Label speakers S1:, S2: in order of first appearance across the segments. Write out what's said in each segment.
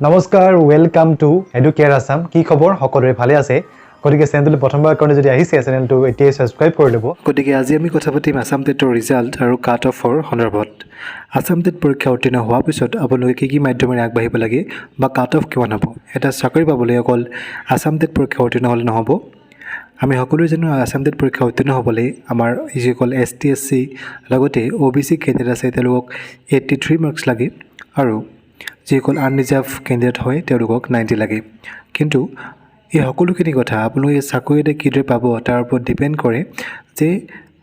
S1: নমস্কাৰ welcome to Educare Assam কি খবৰ সকলোৰে ভালে আছে গতিকে চেনেলটো প্ৰথমবাৰ কাৰণে যদি আহিছে চেনেলটো এতিয়াই সাবস্ক্ৰাইব কৰি ল'ব
S2: গতিকে আজি আমি কথা পাতিম আসাম টেটৰ ৰিজাল্ট আৰু কাট অফৰ সন্দৰ্ভত আসাম টেট পৰীক্ষা উত্তীৰ্ণ হোৱাৰ পিছত আপোনালোকে কি মাধ্যমেৰে আগবাঢ়িব লাগে বা কাট অফ কিমান হ'ব এটা চাকৰি পাবলৈ অকল আসাম টেট পৰীক্ষা উত্তীৰ্ণ হ'লে নহ'ব আমি সকলোৱে জানো আসাম টেট পৰীক্ষা উত্তীৰ্ণ হ'বলৈ আমাৰ যিসকল ST SC লগতে OBC কেণ্ডিডেট আছে তেওঁলোকক 83 মাৰ্কছ লাগে আৰু যিসকল আনৰিজাৰ্ভ কেণ্ডিডেট হয় তেওঁলোকক 90 লাগে কিন্তু এই সকলোখিনি কথা আপোনালোকে চাকৰি এটা কিদৰে পাব তাৰ ওপৰত ডিপেণ্ড কৰে যে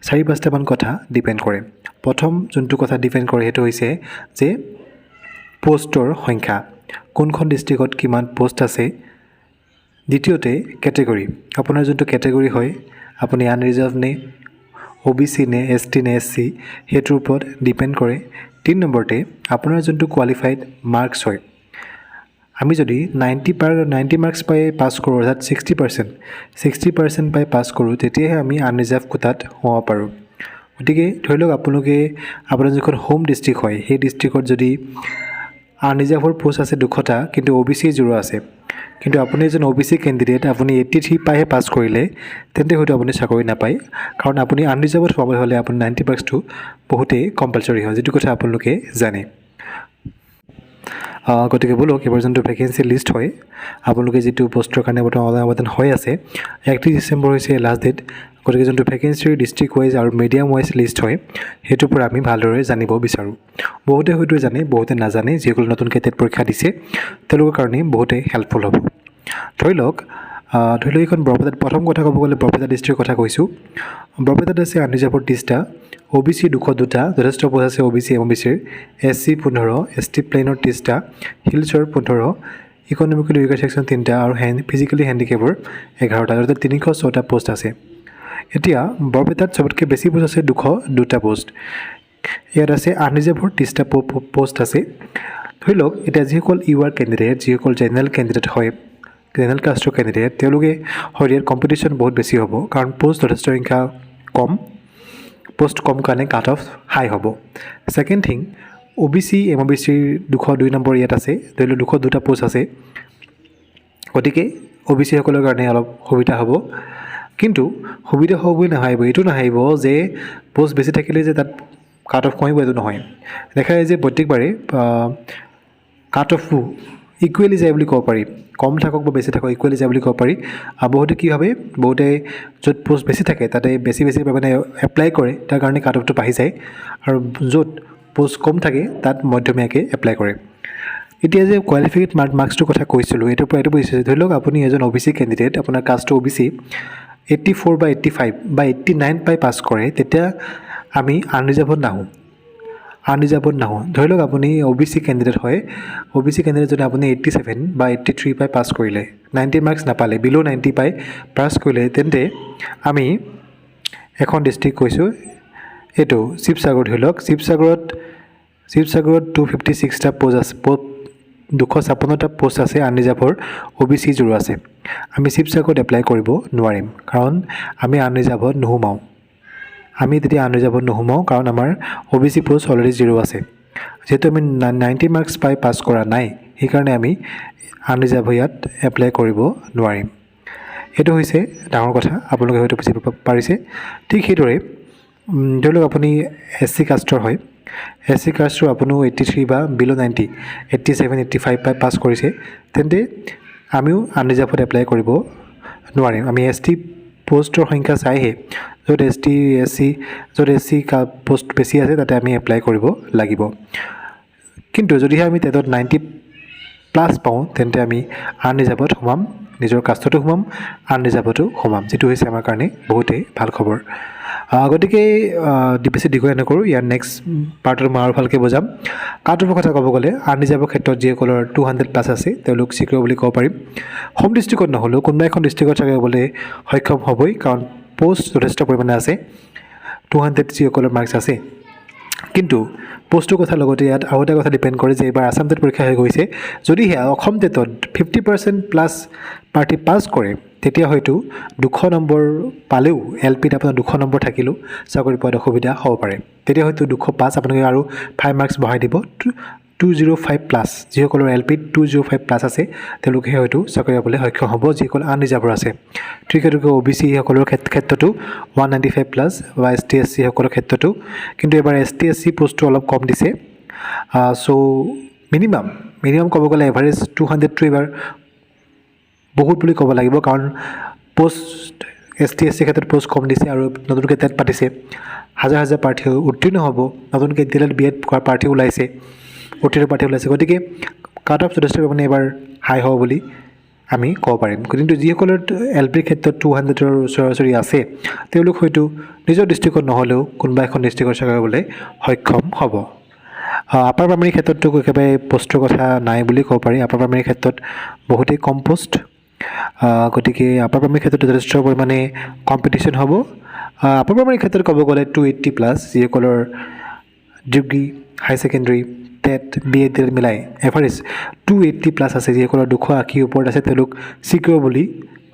S2: 4-5টামান কথা ডিপেণ্ড কৰে প্ৰথম যোনটো কথা ডিপেণ্ড কৰে সেইটো হৈছে যে পোষ্টৰ সংখ্যা কোনখন ডিষ্ট্ৰিক্টত কিমান পোষ্ট আছে দ্বিতীয়তে কেটেগৰী আপোনাৰ যোনটো কেটেগৰী হয় আপুনি আনৰিজাৰ্ভ নে OBC নে ST নে SC সেইটোৰ ওপৰত ডিপেণ্ড কৰে 3 নম্বৰতে আপোনাৰ যোনটো কোৱালিফাইড মাৰ্কছ হয় আমি যদি 90 মাৰ্কছ পাই পাছ কৰোঁ অৰ্থাৎ 60% পাই পাছ কৰোঁ তেতিয়াহে আমি আনৰিজাৰ্ভ কোটাত সোমাব পাৰোঁ গতিকে ধৰি লওক আপোনালোকে আপোনাৰ যিখন হোম ডিষ্ট্ৰিক্ট হয় সেই ডিষ্ট্ৰিক্টত যদি আনৰিজাৰ্ভৰ পোষ্ট আছে 200টা কিন্তু OBC 0 আছে কিন্তু আপুনি এজন OBC কেণ্ডিডেট আপুনি 83 পাইহে পাছ কৰিলে তেন্তে হয়তো আপুনি চাকৰি নাপায় কাৰণ আপুনি আনৰিজাৰ্ভত সোমাবলৈ হ'লে আপুনি 90 মাৰ্কছটো বহুতেই কম্পালচৰি হয় যিটো কথা আপোনালোকে জানে গতিকে বলক এবাৰ যোনটো ভেকেঞ্চি লিষ্ট হয় আপোনালোকে যিটো পোষ্টৰ কাৰণে বৰ্তমান আবেদন হৈ আছে 31 ডিচেম্বৰ হৈছে লাষ্ট ডেট গতিকে যোনটো ভেকেঞ্চিৰ ডিষ্ট্ৰিক্ট ৱাইজ আৰু মিডিয়াম ৱাইজ লিষ্ট হয় সেইটোৰ পৰা আমি ভালদৰে জানিব বিচাৰোঁ বহুতে হয়তো জানে বহুতে নাজানে যিসকল নতুনকৈ টেট পৰীক্ষা দিছে তেওঁলোকৰ কাৰণে বহুতেই হেল্পফুল হ'ব ধৰি লওক এইখন বৰপেটাত প্ৰথম কথা ক'ব গ'লে বৰপেটা ডিষ্ট্ৰিক্টৰ কথা কৈছোঁ বৰপেটাত আছে আনৰিজাৰ্ভৰ 30টা OBC 202টা যথেষ্ট পোষ্ট আছে OBC MOBCৰ SC 15 ST প্লেনৰ 30টা হিলছৰ 15 ইকনমিকেলি উইকাৰ ছেকশ্যন 3টা আৰু ফিজিকেলি হেণ্ডিকেপৰ 11টা অৰ্থাৎ 306টা পোষ্ট আছে এতিয়া বৰপেটাত চবতকৈ বেছি পোষ্ট আছে 202টা পোষ্ট ইয়াত আছে আনৰিজাৰ্ভৰ 30টা পোষ্ট আছে ধৰি লওক এতিয়া যিসকল ইউআৰ কেণ্ডিডেট যিসকল জেনেৰেল কেণ্ডিডেট হয় জেনেৰেল কাষ্টৰ কেণ্ডিডেট তেওঁলোকে হয় ইয়াৰ কম্পিটিশ্যন বহুত বেছি হ'ব কাৰণ পোষ্ট যথেষ্ট সংখ্যা কম পোষ্ট কম কাৰণে কাট অফ হাই হ'ব ছেকেণ্ড থিং OBC MOBCৰ 202 নম্বৰ ইয়াত আছে ধৰি লওক 202টা পোষ্ট আছে গতিকে OBC সকলৰ কাৰণে অলপ সুবিধা হ'ব কিন্তু সুবিধা হ'ব বুলি নাহিব এইটো নাহিব যে পোষ্ট বেছি থাকিলে যে তাত কাট অফ কমিব এইটো নহয় দেখা যায় যে প্ৰত্যেকবাৰে কাট অফটো ইকুৱেলি যায় বুলি ক'ব পাৰি কম থাকক বা বেছি থাকক ইকুৱেলি যায় বুলি ক'ব পাৰি আৰু বহুতে কি ভাবে বহুতে য'ত পোষ্ট বেছি থাকে তাতে বেছি মানে এপ্লাই কৰে তাৰ কাৰণে কাট অফটো বাঢ়ি যায় আৰু য'ত পোষ্ট কম থাকে তাত মধ্যমীয়াকৈ এপ্লাই কৰে এতিয়া যে কোৱালিফাইড মাৰ্কছটোৰ কথা কৈছিলোঁ এইটোৰ পৰা এইটো বুজিছোঁ ধৰি লওক আপুনি এজন OBC কেণ্ডিডেট আপোনাৰ কাষ্টটো OBC 84 বা 85 বা 89 পাই পাছ কৰে তেতিয়া আমি আনৰিজাৰ্ভত নাহোঁ ধৰি লওক আপুনি OBC কেণ্ডিডেট হয় OBC কেণ্ডিডেট যদি আপুনি 87 বা 83 পাই পাছ কৰিলে 90 মাৰ্কছ নাপালে বিল' 90 পাই পাছ কৰিলে তেন্তে আমি এখন ডিষ্ট্ৰিক্ট কৈছোঁ এইটো শিৱসাগৰ ধৰি লওক শিৱসাগৰত 256টা পোষ্ট আছে 256টা পোষ্ট আছে আনৰিজাৰ্ভৰ OBC 0 আছে আমি শিৱসাগৰত এপ্লাই কৰিব নোৱাৰিম কাৰণ আমি আনৰিজাৰ্ভত নোসোমাওঁ কাৰণ আমাৰ OBC পোষ্ট অলৰেডি 0 আছে যেহেতু আমি 90 মাৰ্কছ পাই পাছ কৰা নাই সেইকাৰণে আমি আনৰিজাৰ্ভ ইয়াত এপ্লাই কৰিব নোৱাৰিম এইটো হৈছে ডাঙৰ কথা আপোনালোকে হয়তো বুজিব পাৰিছে ঠিক সেইদৰে ধৰি লওক আপুনি SC কাষ্টৰ হয় SC কাষ্টৰ আপুনি 83 বা বিল' 90 87 85 পাই পাছ কৰিছে তেন্তে আমিও আনৰিজাৰ্ভত এপ্লাই কৰিব নোৱাৰিম আমি ST পোষ্টৰ সংখ্যা চাইহে য'ত SC পোষ্ট বেছি আছে তাতে আমি এপ্লাই কৰিব লাগিব কিন্তু যদিহে আমি টেটত 90+ পাওঁ তেন্তে আমি আনৰিজাৰ্ভত সোমাম নিজৰ কাষ্টতো সোমাম আনৰিজাৰ্ভতো সোমাম যিটো হৈছে আমাৰ কাৰণে বহুতেই ভাল খবৰ গতিকে বেছি দীঘলীয়া নকৰোঁ ইয়াৰ নেক্সট পাৰ্টত মই আৰু ভালকৈ বুজাম কাট অফৰ কথা ক'ব গ'লে আনৰিজাৰ্ভৰ ক্ষেত্ৰত যিসকলৰ 200+ আছে তেওঁলোক চিকিউৰ বুলি ক'ব পাৰিম হোম ডিষ্ট্ৰিক্টত নহ'লেও কোনোবা এখন ডিষ্ট্ৰিক্টত চাবলৈ সক্ষম হ'বই কাৰণ পোষ্ট যথেষ্ট পৰিমাণে আছে 200 যিসকলৰ মাৰ্কছ আছে কিন্তু পোষ্টৰ কথা লগতে ইয়াত আৰু এটা কথা ডিপেণ্ড কৰে যে এইবাৰ আসাম টেট পৰীক্ষা হৈ গৈছে যদিহে অসম টেটত 50% + পাৰ্টি পাছ কৰে তেতিয়া হয়তো 200 নম্বৰ পালেও LPত আপোনাৰ 200 নম্বৰ থাকিলেও চাকৰি পোৱাত অসুবিধা হ'ব পাৰে তেতিয়া হয়তো 205 আপোনালোকে আৰু 5 মাৰ্কছ বঢ়াই দিব 205+, যিসকলৰ LPত 205+ আছে তেওঁলোকে হয়তো চাকৰি পাবলৈ সক্ষম হ'ব, যিসকল আনৰিজাৰ্ভৰ আছে। ঠিক সেইটোকে OBC সকলৰ ক্ষেত্ৰতো 195+ বা ST SC সকলৰ ক্ষেত্ৰতো, কিন্তু এবাৰ ST SC পোষ্টটো অলপ কম দিছে। চ' মিনিমাম ক'ব গ'লে এভাৰেজ 200টো এবাৰ বহুত বুলি ক'ব লাগিব, কাৰণ পোষ্ট ST SC ক্ষেত্ৰত পোষ্ট কম দিছে আৰু নতুনকৈ টেট পাতিছে, হাজাৰ প্ৰাৰ্থী উত্তীৰ্ণ হ'ব, নতুনকৈ DLED BEd কৰা প্ৰাৰ্থী ওলাইছে, উত্তীৰ্ণ প্ৰাৰ্থী ওলাইছে, গতিকে কাট অফ যথেষ্ট মানে এবাৰ হাই হ'ব বুলি আমি ক'ব পাৰিম। কিন্তু যিসকলৰ LPৰ ক্ষেত্ৰত 200ৰ ওচৰা-ওচৰি আছে তেওঁলোক হয়তো নিজৰ ডিষ্ট্ৰিক্টত নহ'লেও কোনোবা এখন ডিষ্ট্ৰিক্টৰ চাকৰি পাবলৈ সক্ষম হ'ব। আপাৰ প্ৰাইমেৰীৰ ক্ষেত্ৰতো একেবাৰে পোষ্টৰ কথা নাই বুলি ক'ব পাৰি। আপাৰ প্ৰাইমেৰীৰ ক্ষেত্ৰত বহুতেই কম পোষ্ট, গতিকে আপাৰ প্ৰাইমেৰীৰ ক্ষেত্ৰত যথেষ্ট পৰিমাণে কম্পিটিশ্যন হ'ব। আপাৰ প্ৰাইমেৰীৰ ক্ষেত্ৰত ক'ব গ'লে 280+, যিসকলৰ ডিগ্ৰী, হাই ছেকেণ্ডেৰী, টেট, BEd মিলাই এভাৰেজ 280+ আছে, যিসকলৰ 280 ওপৰত আছে তেওঁলোক চিকিউৰ বুলি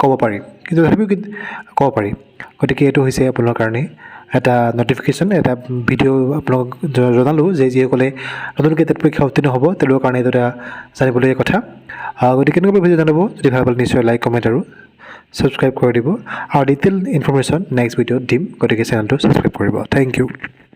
S2: ক'ব পাৰি, কিন্তু তথাপিও ক'ব পাৰি। গতিকে এইটো হৈছে আপোনাৰ কাৰণে এটা নটিফিকেশ্যন, এটা ভিডিঅ' আপোনালোকক জনালোঁ যে যিসকলে নতুনকৈ টেট পৰীক্ষা উত্তীৰ্ণ হ'ব তেওঁলোকৰ কাৰণে এইটো এটা জানিবলগীয়া কথা। গতিকে কেনেকুৱা ভিডিঅ' জনাব, যদি ভাল পালে নিশ্চয় লাইক, কমেণ্ট আৰু ছাবস্ক্ৰাইব কৰি দিব, আৰু ডিটেইল ইনফৰমেশ্যন নেক্সট ভিডিঅ'ত দিম, গতিকে চেনেলটো ছাবস্ক্ৰাইব কৰিব। Thank U.